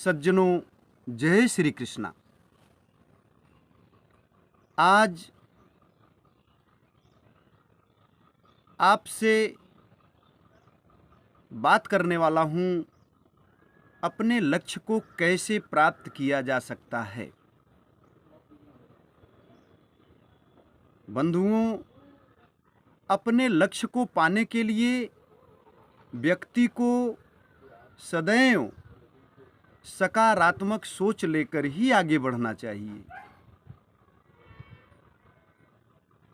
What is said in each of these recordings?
सज्जनों, जय श्री कृष्णा। आज आपसे बात करने वाला हूँ अपने लक्ष्य को कैसे प्राप्त किया जा सकता है। बंधुओं, अपने लक्ष्य को पाने के लिए व्यक्ति को सदैव सकारात्मक सोच लेकर ही आगे बढ़ना चाहिए।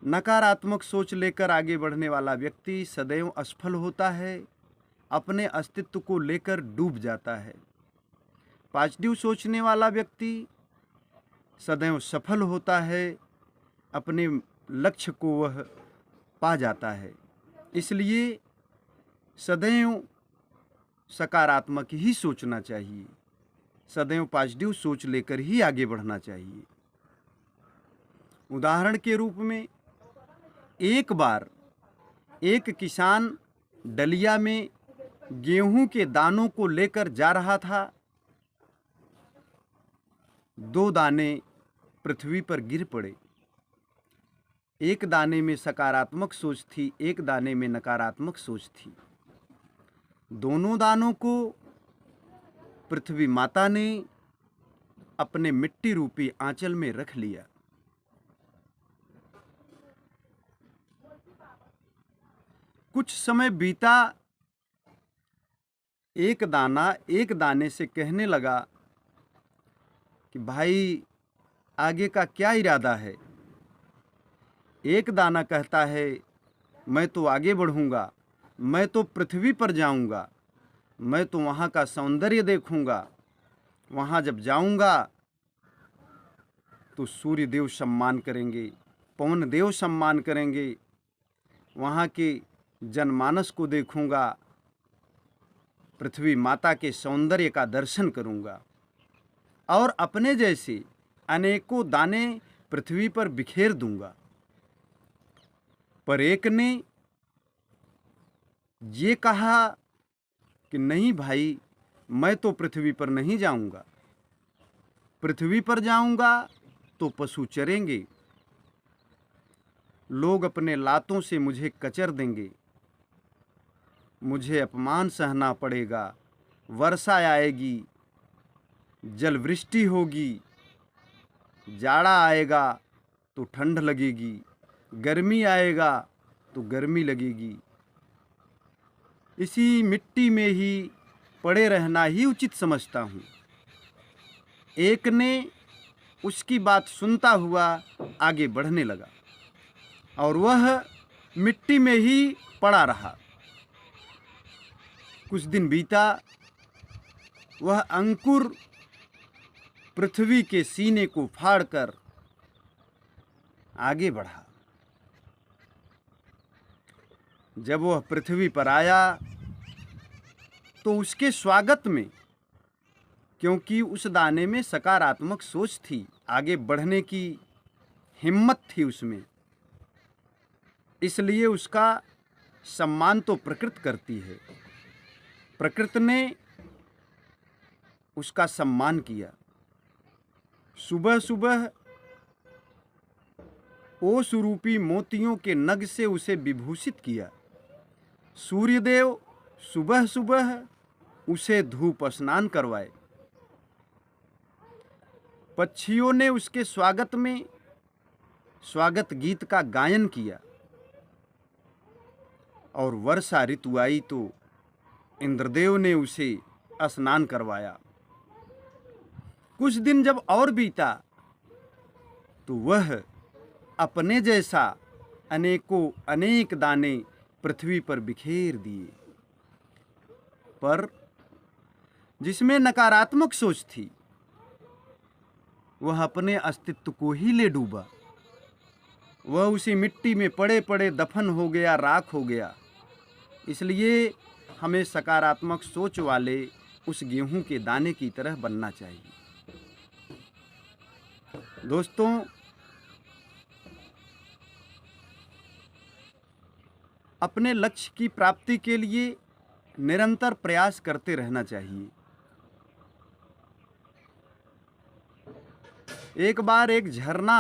नकारात्मक सोच लेकर आगे बढ़ने वाला व्यक्ति सदैव असफल होता है, अपने अस्तित्व को लेकर डूब जाता है। पॉजिटिव सोचने वाला व्यक्ति सदैव सफल होता है, अपने लक्ष्य को वह पा जाता है। इसलिए सदैव सकारात्मक ही सोचना चाहिए, सदैव पॉजिटिव सोच लेकर ही आगे बढ़ना चाहिए। उदाहरण के रूप में, एक बार एक किसान डलिया में गेहूं के दानों को लेकर जा रहा था। 2 दाने पृथ्वी पर गिर पड़े। एक दाने में सकारात्मक सोच थी, एक दाने में नकारात्मक सोच थी। दोनों दानों को पृथ्वी माता ने अपने मिट्टी रूपी आंचल में रख लिया। कुछ समय बीता, एक दाना एक दाने से कहने लगा कि भाई, आगे का क्या इरादा है। एक दाना कहता है, मैं तो आगे बढ़ूंगा, मैं तो पृथ्वी पर जाऊंगा, मैं तो वहाँ का सौंदर्य देखूंगा, वहाँ जब जाऊंगा तो सूर्य देव सम्मान करेंगे, पवन देव सम्मान करेंगे, वहाँ के जनमानस को देखूंगा, पृथ्वी माता के सौंदर्य का दर्शन करूंगा और अपने जैसे अनेकों दाने पृथ्वी पर बिखेर दूंगा। पर एक ने ये कहा कि नहीं भाई, मैं तो पृथ्वी पर नहीं जाऊंगा। पृथ्वी पर जाऊंगा तो पशु चरेंगे, लोग अपने लातों से मुझे कचर देंगे, मुझे अपमान सहना पड़ेगा, वर्षा आएगी, जल वृष्टि होगी, जाड़ा आएगा तो ठंड लगेगी, गर्मी आएगा तो गर्मी लगेगी। इसी मिट्टी में ही पड़े रहना ही उचित समझता हूँ। एक ने उसकी बात सुनता हुआ आगे बढ़ने लगा और वह मिट्टी में ही पड़ा रहा। कुछ दिन बीता, वह अंकुर पृथ्वी के सीने को फाड़कर आगे बढ़ा। जब वह पृथ्वी पर आया तो उसके स्वागत में, क्योंकि उस दाने में सकारात्मक सोच थी, आगे बढ़ने की हिम्मत थी उसमें, इसलिए उसका सम्मान तो प्रकृति करती है। प्रकृति ने उसका सम्मान किया। सुबह सुबह ओस रूपी मोतियों के नग से उसे विभूषित किया। सूर्यदेव सुबह सुबह उसे धूप स्नान करवाए। पक्षियों ने उसके स्वागत में स्वागत गीत का गायन किया और वर्षा ऋतु आई तो इंद्रदेव ने उसे स्नान करवाया। कुछ दिन जब और बीता तो वह अपने जैसा अनेकों अनेक दाने पृथ्वी पर बिखेर दिए। पर जिसमें नकारात्मक सोच थी, वह अपने अस्तित्व को ही ले डूबा। वह उसी मिट्टी में पड़े पड़े दफन हो गया, राख हो गया। इसलिए हमें सकारात्मक सोच वाले उस गेहूं के दाने की तरह बनना चाहिए। दोस्तों, अपने लक्ष्य की प्राप्ति के लिए निरंतर प्रयास करते रहना चाहिए। एक बार एक झरना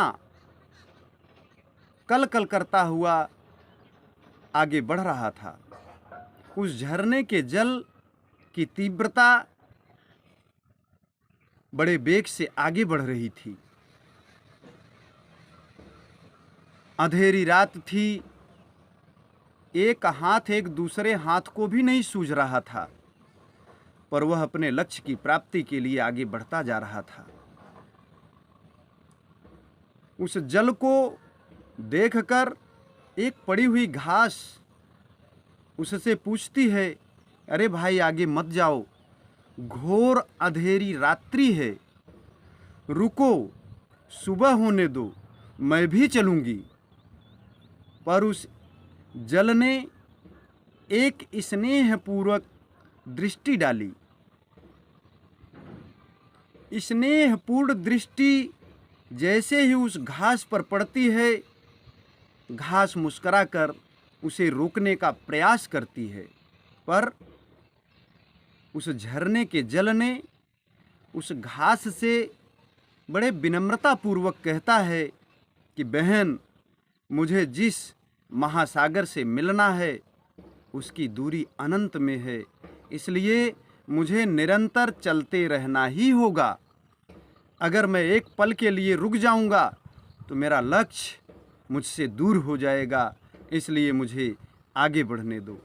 कल कल करता हुआ आगे बढ़ रहा था। उस झरने के जल की तीव्रता बड़े वेग से आगे बढ़ रही थी। अंधेरी रात थी, एक हाथ एक दूसरे हाथ को भी नहीं सूझ रहा था, पर वह अपने लक्ष्य की प्राप्ति के लिए आगे बढ़ता जा रहा था। उस जल को देखकर एक पड़ी हुई घास उससे पूछती है, अरे भाई आगे मत जाओ, घोर अंधेरी रात्रि है, रुको, सुबह होने दो, मैं भी चलूंगी। पर उस जल ने एक स्नेहपूर्वक दृष्टि डाली। स्नेहपूर्ण दृष्टि जैसे ही उस घास पर पड़ती है, घास मुस्कुराकर उसे रोकने का प्रयास करती है, पर उस झरने के जल ने उस घास से बड़े विनम्रतापूर्वक कहता है कि बहन, मुझे जिस महासागर से मिलना है उसकी दूरी अनंत में है, इसलिए मुझे निरंतर चलते रहना ही होगा। अगर मैं एक पल के लिए रुक जाऊंगा तो मेरा लक्ष्य मुझसे दूर हो जाएगा, इसलिए मुझे आगे बढ़ने दो।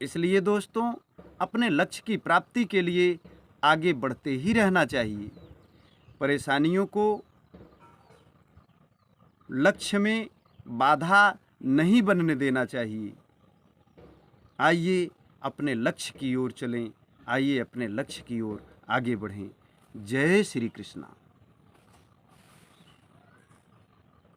इसलिए दोस्तों, अपने लक्ष्य की प्राप्ति के लिए आगे बढ़ते ही रहना चाहिए। परेशानियों को लक्ष्य में बाधा नहीं बनने देना चाहिए। आइए अपने लक्ष्य की ओर चलें, आइए अपने लक्ष्य की ओर आगे बढ़ें। जय श्री कृष्णा।